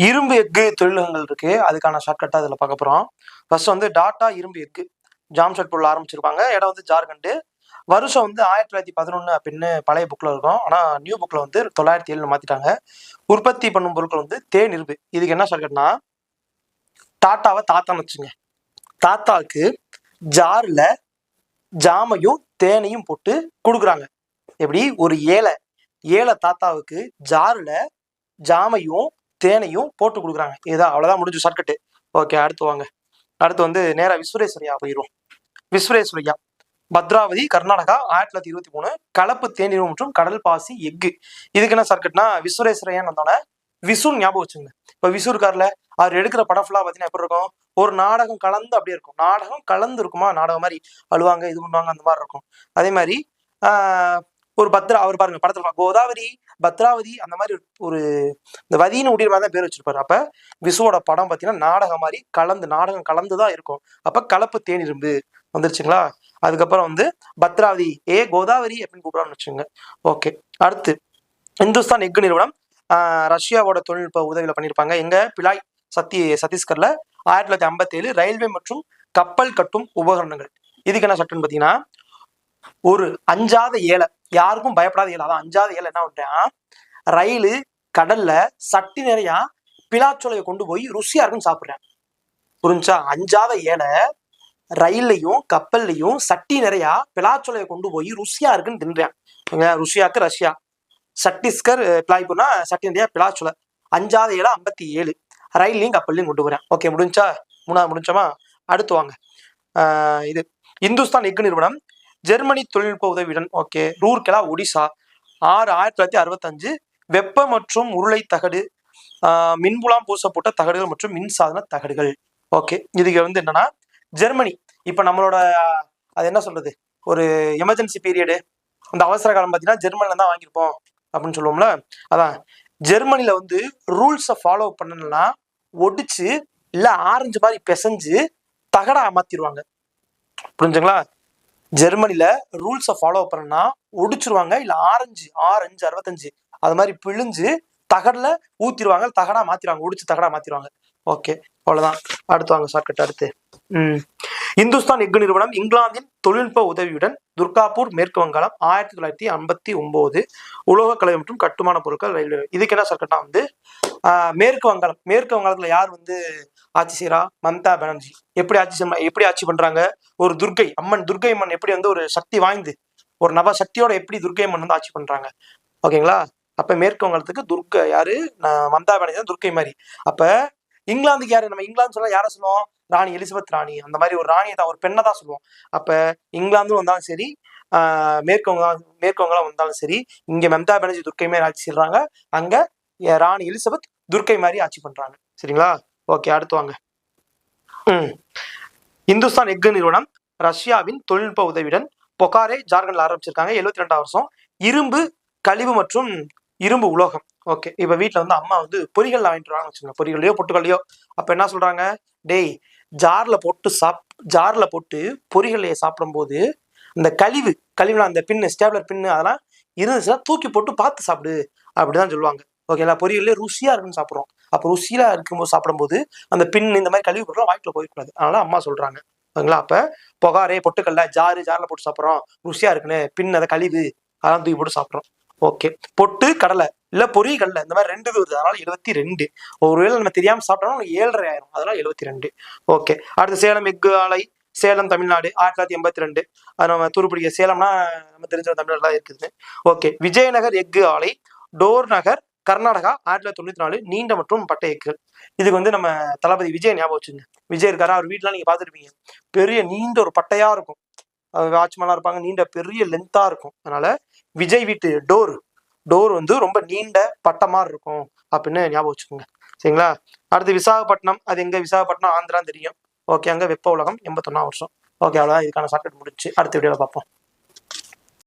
இரும்பு எஃகு தொழிலகங்கள் இருக்கு. அதுக்கான ஷார்ட்கட்டா இதுல பார்க்க போறோம். ஃபர்ஸ்ட் வந்து டாடா இரும்பு எஃகு ஜாம்ஷெட்பூர்ல ஆரம்பிச்சிருப்பாங்க. இடம் வந்து ஜார்க்கண்ட். வருஷம் வந்து 1911 அப்படின்னு பழைய புக்ல இருக்கும். ஆனா நியூ புக்ல வந்து 907 மாத்திட்டாங்க. உற்பத்தி பண்ணும் பொருட்கள் வந்து தேன் இரும்பு. இதுக்கு என்ன ஷார்ட்கட்னா, டாட்டாவை தாத்தான்னு வச்சுங்க. தாத்தாவுக்கு ஜார்ல ஜாமையும் தேனையும் போட்டு கொடுக்குறாங்க. எப்படி? ஒரு ஏழை தாத்தாவுக்கு ஜார்ல ஜாமையும் தேனையும் போட்டு கொடுக்குறாங்க. இதுதான், அவ்வளவுதான், முடிஞ்சு ஷார்ட்கட்டு. ஓகே, அடுத்து வாங்க. அடுத்து வந்து நேரா விஸ்வரேஸ்வரியா போயிடும். விஸ்வரேஸ்வரியா பத்ராவதி, கர்நாடகா, 1923. கலப்பு தேநீர் மற்றும் கடல் பாசி எஃகு. இதுக்கு என்ன ஷார்ட்கட்னா, விஸ்வரேஸ்வரையான்னு வந்தோடனே விசுன்னு ஞாபகம் வச்சுங்க. இப்ப விசு இருக்காருல, அவர் எடுக்கிற படம் ஃபுல்லா பாத்தீங்கன்னா எப்படி இருக்கும்? ஒரு நாடகம் கலந்து அப்படியே இருக்கும். நாடகம் கலந்து இருக்குமா, நாடகம் மாதிரி அழுவாங்க, இது பண்ணுவாங்க, அந்த மாதிரி இருக்கும். அதே மாதிரி ஒரு அவர் பாருங்க படத்துல கோதாவரி, பத்ராவதி, அந்த மாதிரி ஒரு இந்த வதின்னு முடிகிற மாதிரி தான் பேர் வச்சிருப்பாரு. அப்ப விசுவோட படம் பாத்தீங்கன்னா நாடகம் மாதிரி நாடகம் கலந்துதான் இருக்கும். அப்ப கலப்பு தேனிரும்பு வந்துருச்சுங்களா? அதுக்கப்புறம் வந்து பத்ராவதி கோதாவரி அப்படின்னு கூப்பிடறான்னு வச்சுங்க. ஓகே, அடுத்து இந்துஸ்தான் எஃகு நிறுவனம் ரஷ்யாவோட தொழில்நுட்ப உதவியில பண்ணியிருப்பாங்க. எங்க? பிலாய் சத்தீஸ்கர்ல 1957. ரயில்வே மற்றும் கப்பல் கட்டும் உபகரணங்கள். இதுக்கு என்ன சட்டம்னு பாத்தீங்கன்னா, ஒரு அஞ்சாத ஏழை, யாருக்கும் பயப்படாத ஏழை, அதான் அஞ்சாத ஏழை என்ன பண்றேன், ரயிலு கடல்ல சட்டி நிறையா பிலாச்சோலையை கொண்டு போய் ருசியா இருக்குன்னு சாப்பிடுறேன். புரிஞ்சா? அஞ்சாத ஏழை ரயில்லையும் கப்பல்லையும் சட்டி நிறையா பிலாச்சோலையை கொண்டு போய் ருசியா இருக்குன்னு தின்றேன். ருசியாக்கு ரஷ்யா, சத்தீஸ்கர் பிளாய்புனா சட்டி நிறையா பிலாச்சோலை. அஞ்சாத ஏழை 57. ரயில்லையும் கப்பல்லையும் கொண்டு வரேன். ஓகே, முடிஞ்சா? மூணாவது முடிஞ்சோமா? அடுத்து வாங்க. இது இந்துஸ்தான் எஃகு நிறுவனம் ஜெர்மனி தொழில்நுட்ப உதவியுடன், ஓகே, ரூர்கெலா, ஒடிசா, 1965. வெப்ப மற்றும் உருளை தகடு, மின்புலாம் பூசப்பட்ட தகடுகள் மற்றும் மின்சாதன தகடுகள். ஓகே, இதுக்கு வந்து என்னன்னா ஜெர்மனி. இப்ப நம்மளோட அது என்ன சொல்றது, ஒரு எமர்ஜென்சி பீரியடு, அந்த அவசர காலம் பார்த்தீங்கன்னா ஜெர்மனில தான் வாங்கியிருப்போம் அப்படின்னு சொல்லுவோம்ல. அதான் ஜெர்மனில வந்து ரூல்ஸை ஃபாலோ பண்ணணும்னா ஒடிச்சு இல்ல ஆரஞ்சு மாதிரி பிசைஞ்சு தகடா மாத்திருவாங்க. புரிஞ்சுங்களா? ஜெர்மனில ரூல்ஸை ஃபாலோ பண்ணா ஒடிச்சிருவாங்க, இல்ல ஆரஞ்சு 65 அது மாதிரி பிழிஞ்சு தகடல ஊத்திடுவாங்க, தகடா மாத்திடுவாங்க, ஒடிச்சு தகடா மாத்திடுவாங்க. ஓகே, அவ்வளவுதான். அடுத்து வாங்க ஷார்ட்கட். அடுத்து இந்துஸ்தான் எஃகு நிறுவனம் இங்கிலாந்தின் தொழில்நுட்ப உதவியுடன் துர்காப்பூர், மேற்கு வங்காளம், 1959. உலோக கலை மற்றும் கட்டுமான பொருட்கள் ரயில்வே. இதுக்கு என்ன ஷார்ட்கட்னா வந்து மேற்கு வங்காளத்துல யார் வந்து ஆட்சி செய்யறா? மம்தா பானர்ஜி. எப்படி ஆட்சி பண்றாங்க? ஒரு துர்கை அம்மன் எப்படி வந்து ஒரு சக்தி வாய்ந்து ஒரு நவ சக்தியோட எப்படி துர்கை அம்மன் வந்து ஆட்சி பண்றாங்க. ஓகேங்களா? அப்ப மேற்கு வங்காளத்துக்கு துர்கை யாரு? மம்தா பானர்ஜி தான் துர்கை மாதிரி. அப்ப இங்கிலாந்துக்கு யாரு? நம்ம இங்கிலாந்து சொல்ல யாரை சொல்லுவோம்? ராணி எலிசபெத் ராணி. அந்த மாதிரி ஒரு ராணியை தான், ஒரு பெண்ணை தான் சொல்லுவோம். அப்ப இங்கிலாந்தும் வந்தாலும் சரி, மேற்கு வங்காளம் வந்தாலும் சரி, இங்க மம்தா பானர்ஜி துர்கை மாதிரி ஆட்சி செய்யறாங்க, அங்க ராணி எலிசபெத் துர்கை மாதிரி ஆட்சி பண்றாங்க. சரிங்களா? ஓகே, அடுத்து வாங்க. இந்துஸ்தான் எஃகு நிறுவனம் ரஷ்யாவின் தொழில்நுட்ப உதவியுடன் பொகாரே, ஜார்க்கண்ட்ல ஆரம்பிச்சிருக்காங்க. 72 வருஷம். இரும்பு கழிவு மற்றும் இரும்பு உலோகம். ஓகே, இப்ப வீட்டுல வந்து அம்மா வந்து பொரிகள் வாங்கிட்டு வராங்க வச்சுங்க, பொரிகளையோ பொட்டுக்கல்லையோ. அப்ப என்ன சொல்றாங்க? டேய், ஜார்ல போட்டு பொரிகளையை சாப்பிடும் போது இந்த கழிவுல அந்த பின்னு, ஸ்டேப்லர் பின்னு அதெல்லாம் இருந்துச்சுன்னா தூக்கி போட்டு பார்த்து சாப்பிடு அப்படிதான் சொல்லுவாங்க. ஓகேங்களா? பொரியல்ல ருசியா இருக்குன்னு சாப்பிடுறோம். அப்ப ருசியா இருக்கும்போது சாப்பிடும்போது அந்த பின் இந்த மாதிரி கழிவு பொருள் வாய்க்குள்ள போயிடக்கூடாது. அதனால அம்மா சொல்றாங்க. ஓகேங்களா? அப்ப பொகாரே, பொட்டுக்கல்ல, ஜார்ல போட்டு சாப்பிட்றோம், ருசியா இருக்குன்னு. பின் அதை கழிவு அதெல்லாம் தூக்கி போட்டு சாப்பிட்றோம். ஓகே, பொட்டு கடலை இல்ல பொரியல்ல இந்த மாதிரி 2 வருது, அதனால 72. ஒருவேளை நம்ம தெரியாம சாப்பிட்டோம்னா 7.5 ஆயிரும், அதனால 72. ஓகே, அடுத்து சேலம் எஃகு ஆலை, சேலம் தமிழ்நாடு, 1982. அது நம்ம தூத்துக்குடி, சேலம்னா நம்ம தெரிஞ்ச தமிழ்நாடுலாம் இருக்குது. ஓகே, விஜயநகர் எஃகு ஆலை, டோர் நகர், கர்நாடகா, 1994. நீண்ட மற்றும் பட்டை எஃகுகள். இதுக்கு வந்து நம்ம தளபதி விஜய் ஞாபகம் வச்சுங்க. விஜய் இருக்காரா? அவர் வீட்டுலாம் நீங்க பாத்துருப்பீங்க. பெரிய நீண்ட ஒரு பட்டையா இருக்கும், வாட்ச்மேனா இருப்பாங்க, நீண்ட பெரிய லென்த்தா இருக்கும். அதனால விஜய் வீட்டு டோர் வந்து ரொம்ப நீண்ட பட்டமா இருக்கும் அப்படின்னு ஞாபகம் வச்சுக்கோங்க. சரிங்களா? அடுத்து விசாகப்பட்டினம். அது எங்க? விசாகப்பட்டினம் ஆந்திரா தெரியும். ஓகே, அங்க வெப்ப உலகம் 81 வருஷம். ஓகே, அவ்வளவுதான். இதுக்கான ஷார்ட்கட் முடிச்சு அடுத்த வீடியோல பார்ப்போம்.